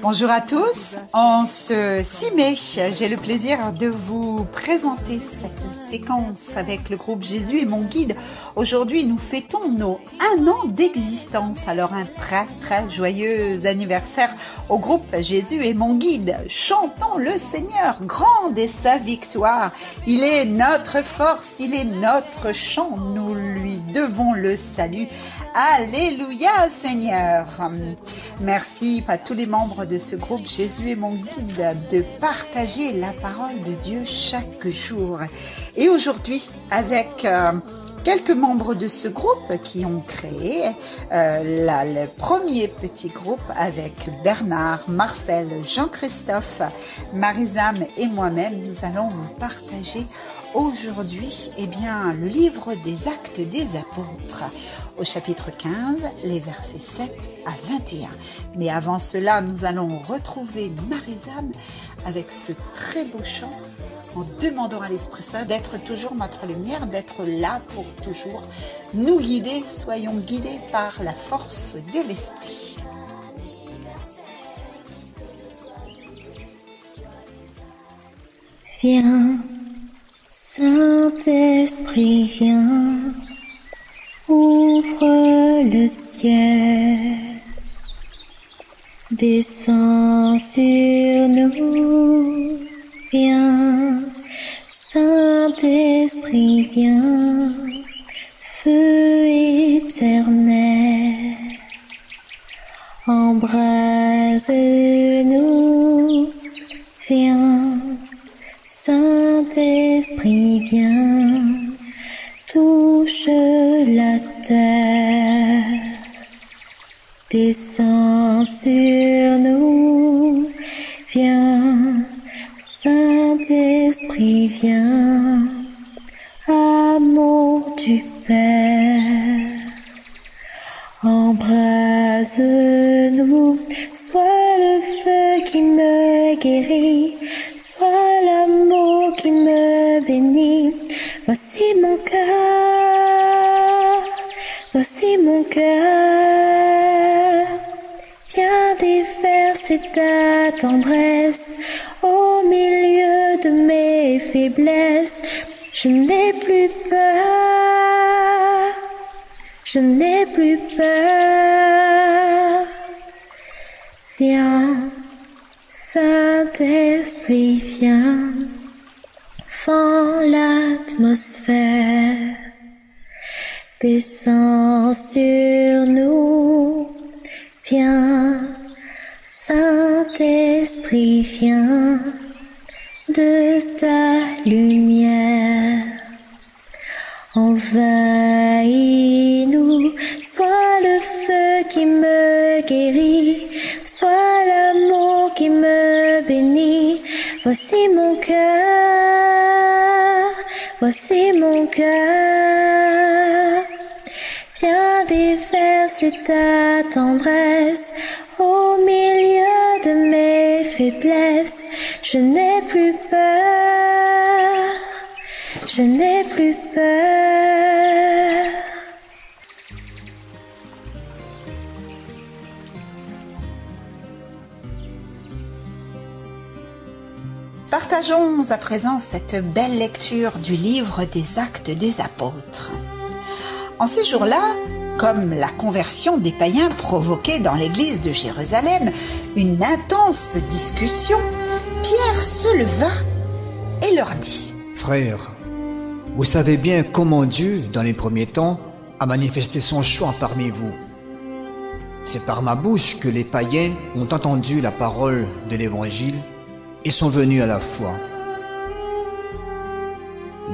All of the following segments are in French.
Bonjour à tous, en ce 6 mai, j'ai le plaisir de vous présenter cette séquence avec le groupe Jésus est mon guide. Aujourd'hui, nous fêtons nos 1 an d'existence, alors un très joyeux anniversaire au groupe Jésus est mon guide. Chantons le Seigneur, grande est sa victoire, il est notre force, il est notre chant, nous lui devons le salut. Alléluia Seigneur. Merci à tous les membres de ce groupe Jésus est mon guide de partager la parole de Dieu chaque jour. Et aujourd'hui, avec quelques membres de ce groupe qui ont créé le premier petit groupe avec Bernard, Marcel, Jean-Christophe, Marisam et moi-même, nous allons vous partager aujourd'hui le livre des Actes des Apôtres au chapitre 15, les versets 7 à 21. Mais avant cela, nous allons retrouver Marisam avec ce très beau chant en demandant à l'Esprit Saint d'être toujours notre lumière, d'être là pour toujours nous guider. Soyons guidés par la force de l'Esprit. Viens, Saint-Esprit, viens, ouvre le ciel, descends sur nous, viens, Saint-Esprit, viens, feu éternel, embrase-nous, viens, Saint-Esprit, viens, touche la terre, descends sur nous, viens, Saint-Esprit, viens, amour du Père, embrase-nous, sois le feu qui me guérit, sois l'amour qui me bénit. Voici mon cœur, voici mon cœur, viens déverser ta tendresse au milieu de mes faiblesses. Je n'ai plus peur, je n'ai plus peur. Viens, Saint-Esprit, viens, fends l'atmosphère, descends sur nous, viens, Saint-Esprit, viens, de ta lumière, envahis-nous, sois le feu qui me guérit, sois l'amour qui me bénit. Voici mon cœur, voici mon cœur, viens déverser ta tendresse au milieu de mes faiblesses. Je n'ai plus peur, je n'ai plus peur. Partageons à présent cette belle lecture du livre des Actes des Apôtres. En ces jours-là, comme la conversion des païens provoquait dans l'église de Jérusalem une intense discussion, Pierre se leva et leur dit : Frères, vous savez bien comment Dieu, dans les premiers temps, a manifesté son choix parmi vous. C'est par ma bouche que les païens ont entendu la parole de l'Évangile et sont venus à la foi.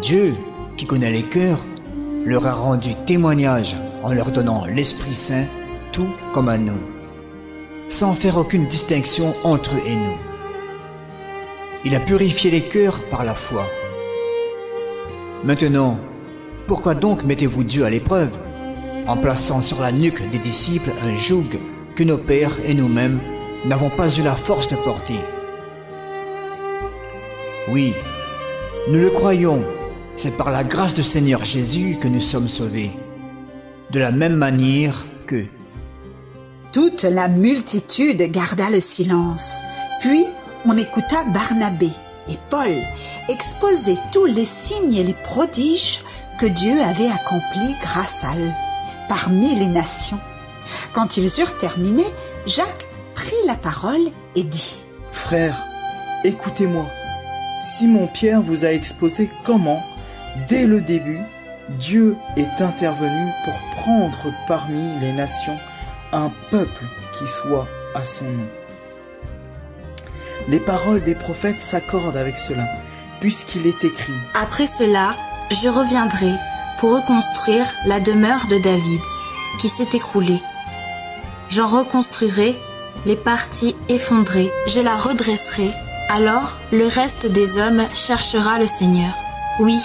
Dieu, qui connaît les cœurs, leur a rendu témoignage en leur donnant l'Esprit Saint, tout comme à nous, sans faire aucune distinction entre eux et nous. Il a purifié les cœurs par la foi. Maintenant, pourquoi donc mettez-vous Dieu à l'épreuve, en plaçant sur la nuque des disciples un joug que nos pères et nous-mêmes n'avons pas eu la force de porter. Oui, nous le croyons, c'est par la grâce du Seigneur Jésus que nous sommes sauvés. De la même manière que... Toute la multitude garda le silence. Puis on écouta Barnabé et Paul exposer tous les signes et les prodiges que Dieu avait accomplis grâce à eux, parmi les nations. Quand ils eurent terminé, Jacques prit la parole et dit : « Frères, écoutez-moi. Simon-Pierre vous a exposé comment, dès le début, Dieu est intervenu pour prendre parmi les nations un peuple qui soit à son nom. Les paroles des prophètes s'accordent avec cela, puisqu'il est écrit : Après cela, je reviendrai pour reconstruire la demeure de David, qui s'est écroulée. J'en reconstruirai les parties effondrées, je la redresserai. Alors, le reste des hommes cherchera le Seigneur. Oui,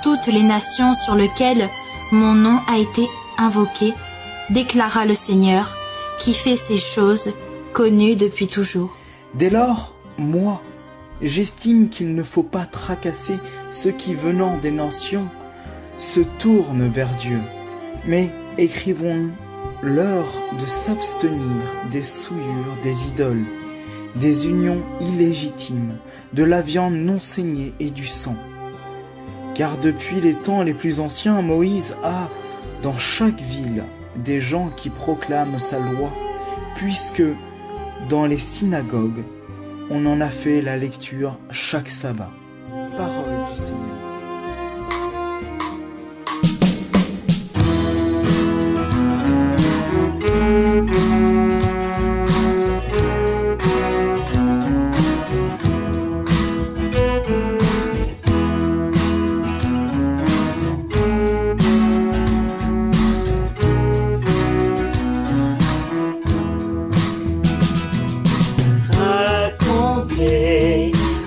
toutes les nations sur lesquelles mon nom a été invoqué, déclara le Seigneur, qui fait ces choses connues depuis toujours. Dès lors, moi, j'estime qu'il ne faut pas tracasser ceux qui, venant des nations, se tournent vers Dieu, mais écrivons-leur de s'abstenir des souillures des idoles, des unions illégitimes, de la viande non saignée et du sang. Car depuis les temps les plus anciens, Moïse a, dans chaque ville, des gens qui proclament sa loi, puisque dans les synagogues, on en a fait la lecture chaque sabbat. Parole du Seigneur.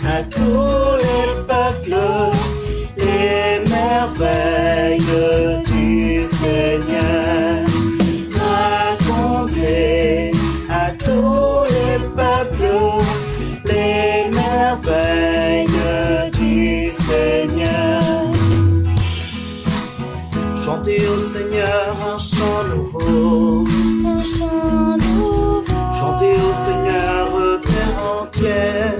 À tous les peuples les merveilles du Seigneur. Racontez à tous les peuples les merveilles du Seigneur. Chantez au Seigneur un chant nouveau. Un chant nouveau. Chantez au Seigneur terre entière.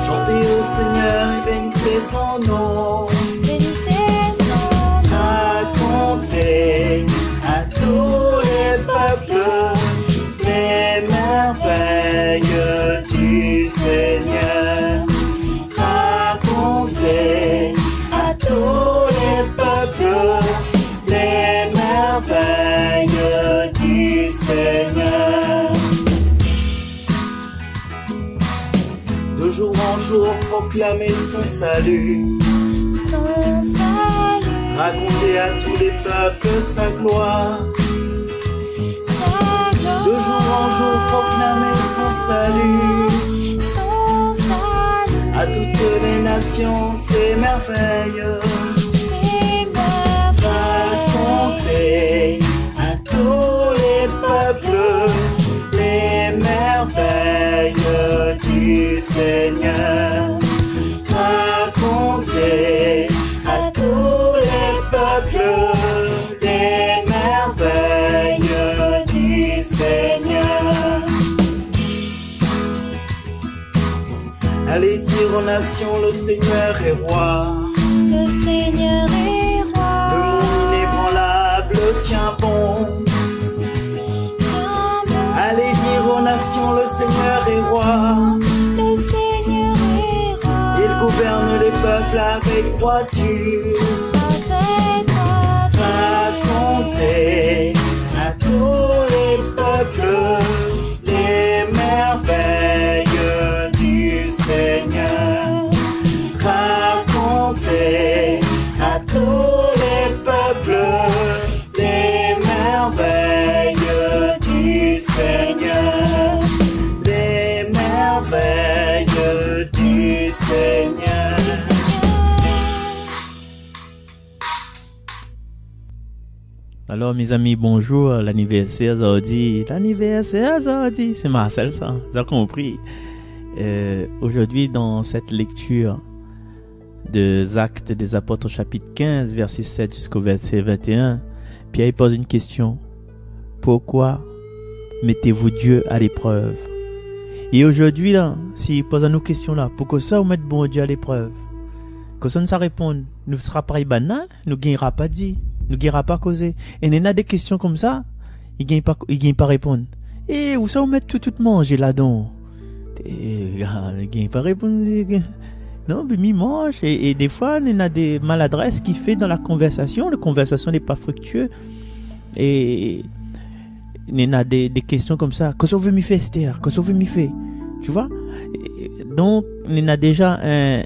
Chantez au Seigneur et bénissez son nom. Racontez à tous les peuples les merveilles du Seigneur. Racontez à tous les peuples les merveilles du Seigneur. De jour en jour, proclamez son salut. Son salut. Racontez à tous les peuples sa gloire. De jour en jour, proclamez son salut. Son salut. À toutes les nations, ses merveilles. Racontez à tous les peuples les merveilles du Seigneur. Racontez à tous les peuples les merveilles du Seigneur. Allez dire aux nations, le Seigneur est roi. Le Seigneur est roi. Le monde inébranlable tient bon. Allez dire aux nations, le Seigneur est roi. Le Seigneur est roi. Il gouverne les peuples avec droiture. Avec droiture. Racontez à tous les peuples les merveilles du Seigneur. Racontez à tous les peuples les merveilles du Seigneur. Les merveilles du Seigneur. Alors mes amis, bonjour, l'anniversaire aujourd'hui, c'est Marcel ça, vous avez compris. Aujourd'hui dans cette lecture des Actes des Apôtres chapitre 15 verset 7 jusqu'au verset 21, Pierre pose une question. Pourquoi mettez-vous Dieu à l'épreuve? Et aujourd'hui là, s'il pose à nous question là, pourquoi ça vous mettez bon Dieu à l'épreuve? Quand ça nous répond, nous sera pas banal, nous gagnera pas dit. Nous guérira pas causer. Et il y a des questions comme ça, il gagne pas répondre. Et où ça vous mettre tout manger là-dedans? Il gagne pas répondre. Non, mais il mange. Et des fois, il y a des maladresses qu'il fait dans la conversation. La conversation n'est pas fructueuse. Et il y a des questions comme ça. Qu'est-ce qu'on veut m'y faire, Esther? Qu'est-ce qu'on veut m'y faire? Tu vois? Donc, il y a déjà un...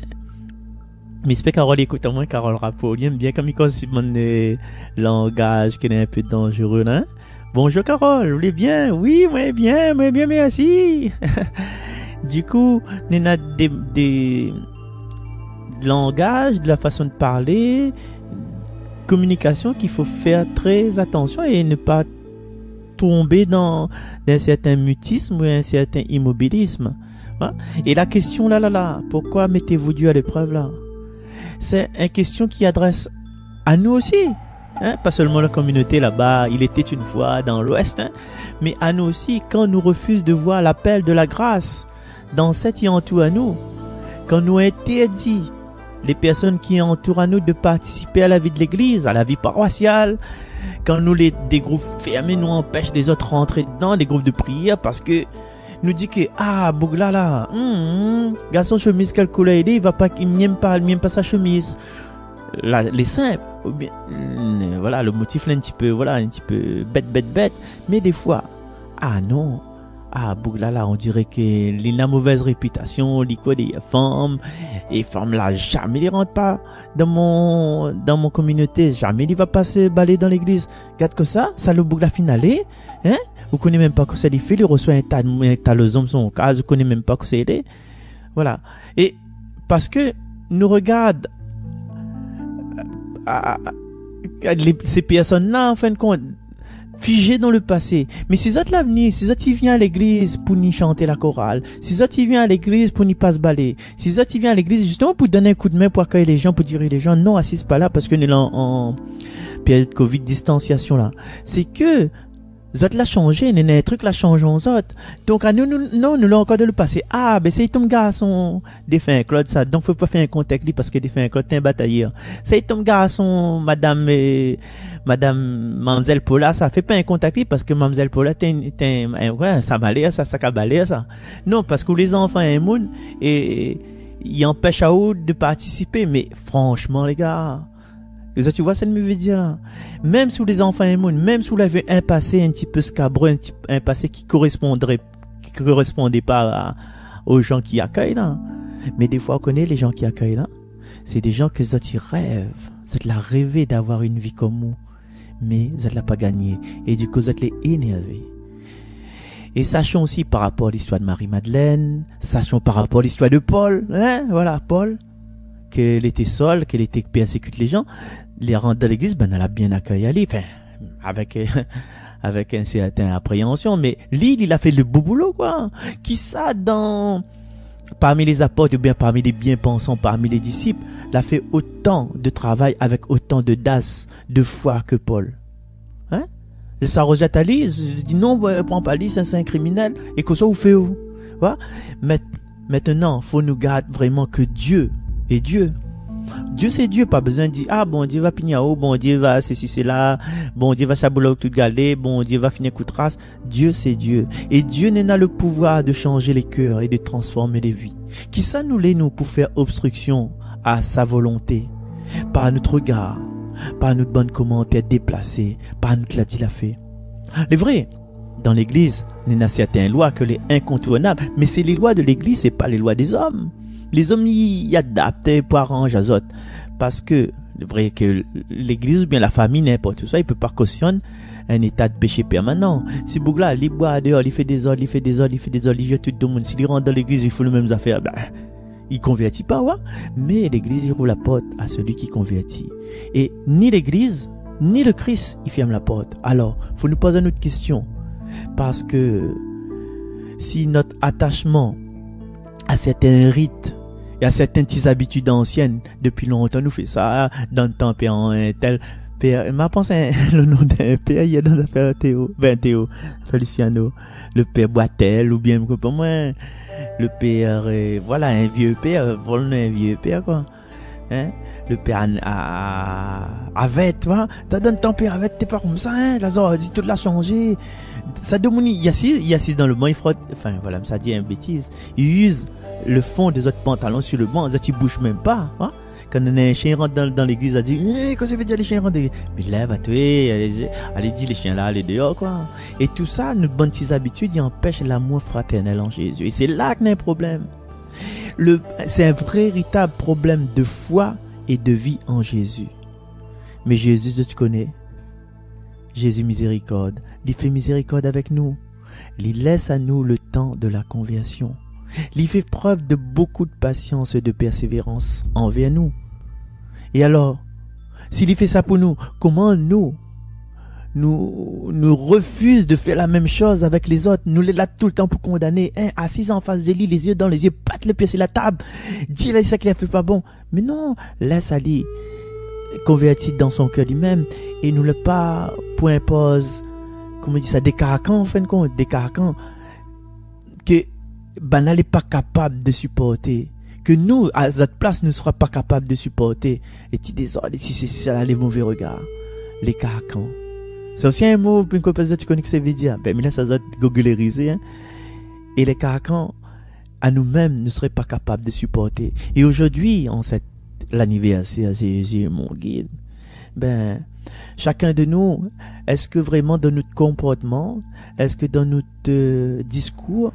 Mais j'espère Carole écoute à moi, Carole Rapport. Il aime bien comme il cause mon langage qui est un peu dangereux, hein. Bonjour Carole, vous allez bien? Oui, moi bien, merci. Du coup, il y a des langages, de la façon de parler, communication qu'il faut faire très attention et ne pas tomber dans un certain mutisme ou un certain immobilisme. Hein? Et la question là, pourquoi mettez-vous Dieu à l'épreuve là? C'est une question qui adresse à nous aussi, hein? Pas seulement la communauté là-bas, il était une fois dans l'Ouest, hein? Mais à nous aussi, quand nous refusons de voir l'appel de la grâce dans ce qui entoure à nous, quand nous interdit les personnes qui entourent à nous de participer à la vie de l'église, à la vie paroissiale, quand nous des groupes fermés nous empêchent les autres rentrer dans les groupes de prière parce que nous dit que Bougla là, garçon chemise quelle couleur il va pas, il n'aime pas sa chemise. Là, les simples, ou bien, voilà, le motif là un petit peu bête, mais des fois, non, Bougla là, on dirait que il a mauvaise réputation, il quoi des femmes, et femmes là jamais les rentrent pas dans mon communauté, jamais il va pas se balader dans l'église. Regarde que ça le Bougla finale, hein? Vous connaissez même pas que c'est des filles, il reçoit un tas de hommes son cas, vous connaissez même pas que c'est des. Voilà. Et parce que nous regarde ces personnes-là, en fin de compte, figées dans le passé. Mais ces autres l'avenir, ces autres ils viennent à l'église pour n'y chanter la chorale, ces autres ils viennent à l'église pour n'y pas se balader, ces autres ils viennent à l'église justement pour donner un coup de main pour accueillir les gens, pour dire les gens non, assiste pas là parce que nous sommes en période de Covid, distanciation là. C'est que Zot l'a changé, il y a un truc l'a changé en Zot. Donc, à nous l'avons encore de le passer. C'est ton garçon, défunt Claude, ça. Donc, faut pas faire un contact, lui, parce que défunt Claude, t'es un batailleur. C'est ton garçon, madame Mamzelle Paula, ça fait pas un contact, lui, parce que Mamzelle Paula, ça balait, ça cabalait, ça. Non, parce que les enfants, un monde, et, ils empêchent à eux de participer. Mais, franchement, les gars, tu vois, ça me veut dire là. Même sous les enfants immunes, même sous avait un passé un petit peu scabreux, un passé qui correspondait pas aux gens qui accueillent là. Mais des fois, on connaît les gens qui accueillent là. C'est des gens que ils rêvent. Ils l'ont rêvé d'avoir une vie comme nous. Mais ils l'ont pas gagné. Et du coup, ils les énervés. Et sachons aussi par rapport à l'histoire de Marie-Madeleine, sachons par rapport à l'histoire de Paul, hein, voilà, Paul, qu'elle était seule, qu'elle était persécute les gens, les rentre dans l'église, elle a bien accueilli Ali, enfin, avec un certain appréhension, mais lui, il a fait le beau boulot, quoi. Qui ça parmi les apôtres, ou bien parmi les bien-pensants, parmi les disciples, l'a fait autant de travail avec autant d'audace, de foi que Paul. Hein? C'est ça, rejette Ali, je dis non, prends pas Ali, c'est un criminel, et que ça, vous fait où? Voilà. Maintenant, faut nous garder vraiment que Dieu est Dieu. Dieu c'est Dieu, pas besoin de dire bon Dieu va pinir haut, bon Dieu va ceci cela, bon Dieu va chabouler tout galer, bon Dieu va finir coup de race. Dieu c'est Dieu et Dieu n'a le pouvoir de changer les cœurs et de transformer les vies. Qui ça nous pour faire obstruction à sa volonté par notre regard, par notre bonne commentaire déplacé, par notre l'a dit la fait. C'est vrai, dans l'église, il y a certaines lois que les incontournables, mais c'est les lois de l'église, c'est pas les lois des hommes. Les hommes y adaptent pour arranger les autres. Parce que, c'est vrai que l'église ou bien la famille, n'importe ça, il peut pas cautionner un état de péché permanent. Si Bougla, il boit dehors, il fait des ordres, il jette tout le monde. S'il rentre dans l'église, il faut les mêmes affaires. Il convertit pas, ouais. Mais l'église, il roule la porte à celui qui convertit. Et ni l'église, ni le Christ, il ferme la porte. Alors, faut nous poser une autre question. Parce que si notre attachement à certains rites et à certaines petites habitudes anciennes, depuis longtemps, nous fait ça, dans le temps, un tel père, m'a pensé le nom d'un père, il y a dans l'affaire Théo, Feliciano, le père Boitel, ou bien, pour moi, le père, voilà, un vieux père, voilà, un vieux père, quoi. Hein? Le père avec, tu vois, t'as donné ton père avec, t'es pas comme ça, hein, Lazare dit tout l'a changé. Ça demande, il y a assis dans le banc, il frotte, enfin, voilà, ça dit une bêtise. Il use le fond des autres pantalons sur le banc, les autres, ils bougent même pas, hein. Quand un chien rentre dans l'église, il dit, qu'est-ce que veut dire les chiens rentrent? Mais lève à toi, allez, dit les chiens là, allez dehors, quoi. Et tout ça, nos bonnes petites habitudes, ils empêchent l'amour fraternel en Jésus. Et c'est là qu'il y a un problème. C'est un véritable problème de foi et de vie en Jésus. Mais Jésus, tu connais. Jésus miséricorde. Il fait miséricorde avec nous. Il laisse à nous le temps de la conversion. Il fait preuve de beaucoup de patience et de persévérance envers nous. Et alors, s'il fait ça pour nous, comment nous refuse de faire la même chose avec les autres, nous les là tout le temps pour condamner, assis en face de lui, les yeux dans les yeux, patte les pieds sur la table, dis-le ça qu'il a fait pas bon. Mais non, laisse Ali converti dans son cœur lui-même et nous le pas pour impose, comment on dit ça, des caracans en fin de compte, des caracans que banal n'est pas capable de supporter, que nous à cette place ne sera pas capable de supporter les petits désordres, si c'est là les mauvais regards, les caracans. C'est aussi un mot pour une copine tu connais que ça veut dire, ben mais là ça doit googlerisé, hein. Et les caracans à nous-mêmes ne seraient pas capables de supporter. Et aujourd'hui, en l'anniversaire Jésus mon guide, ben chacun de nous, est-ce que vraiment dans notre comportement, est-ce que dans notre discours,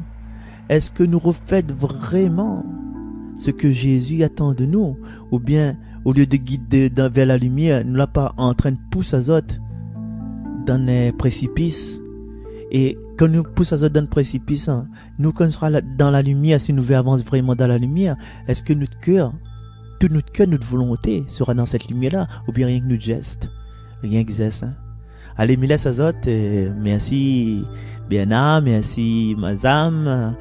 est-ce que nous reflète vraiment ce que Jésus attend de nous, ou bien au lieu de guider vers la lumière, nous l'a pas en train de pousser à autres dans les précipices. Et quand nous poussons à autres dans le précipice, hein, nous quand on sera dans la lumière, si nous voulons avancer vraiment dans la lumière, est-ce que notre cœur, tout notre cœur, notre volonté sera dans cette lumière-là, ou bien rien que notre geste, rien que geste, hein? Allez, Mila Sazot, merci Bernard, merci Mazam,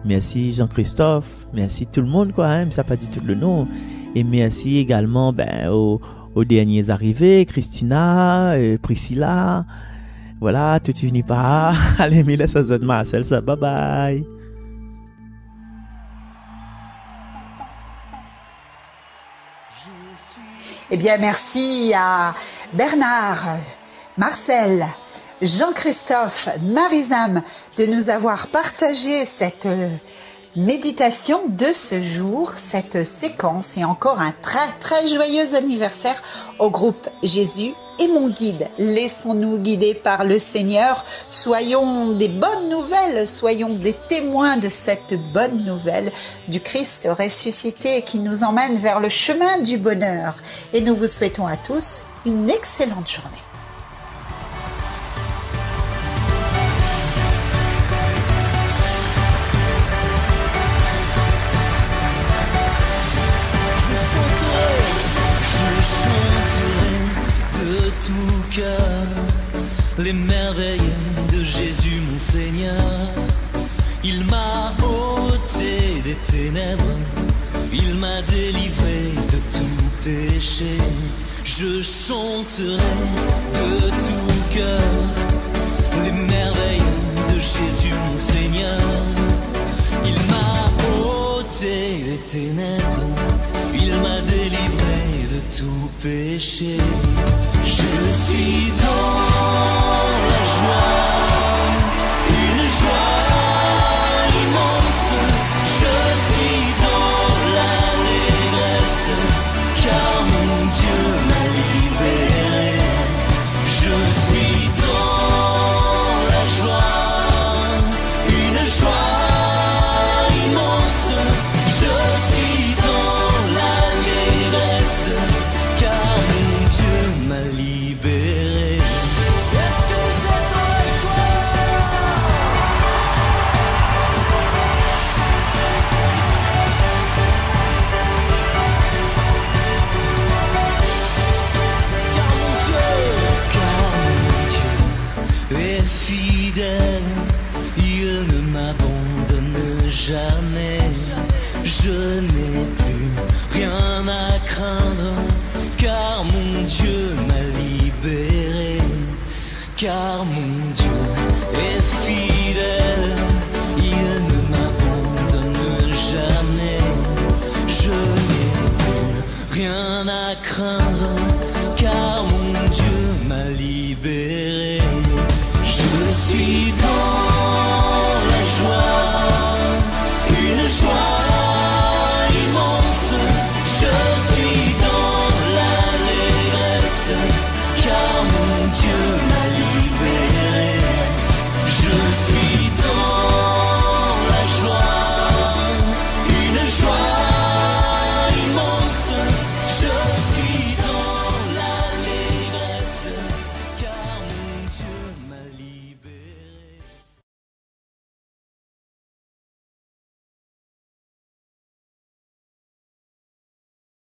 merci Jean-Christophe, merci tout le monde, quoi, hein, mais ça n'a pas dit tout le nom. Et merci également, aux derniers arrivés, Christina, Priscilla, voilà, tout fini par, allez, Mila Sazot, Marcel, ça, bye bye. Eh bien, merci à Bernard, Marcel, Jean-Christophe, Marizam de nous avoir partagé cette méditation de ce jour, cette séquence et encore un très très joyeux anniversaire au groupe Jésus est mon guide. Laissons-nous guider par le Seigneur, soyons des bonnes nouvelles, soyons des témoins de cette bonne nouvelle du Christ ressuscité qui nous emmène vers le chemin du bonheur. Et nous vous souhaitons à tous une excellente journée. Tout cœur, les merveilles de Jésus mon Seigneur. Il m'a ôté des ténèbres, il m'a délivré de tout péché. Je chanterai de tout cœur les merveilles de Jésus mon Seigneur. Il m'a ôté des ténèbres, il m'a délivré de tout péché. Je suis dans la joie, une joie immense. Je suis dans l'allégresse, car mon Dieu m'a libéré. Je suis dans la joie, une joie immense. Je suis dans l'allégresse, car mon Dieu m'a libéré. fidèle, il ne m'abandonne jamais. Je n'ai plus rien à craindre, car mon Dieu m'a libéré, car mon Dieu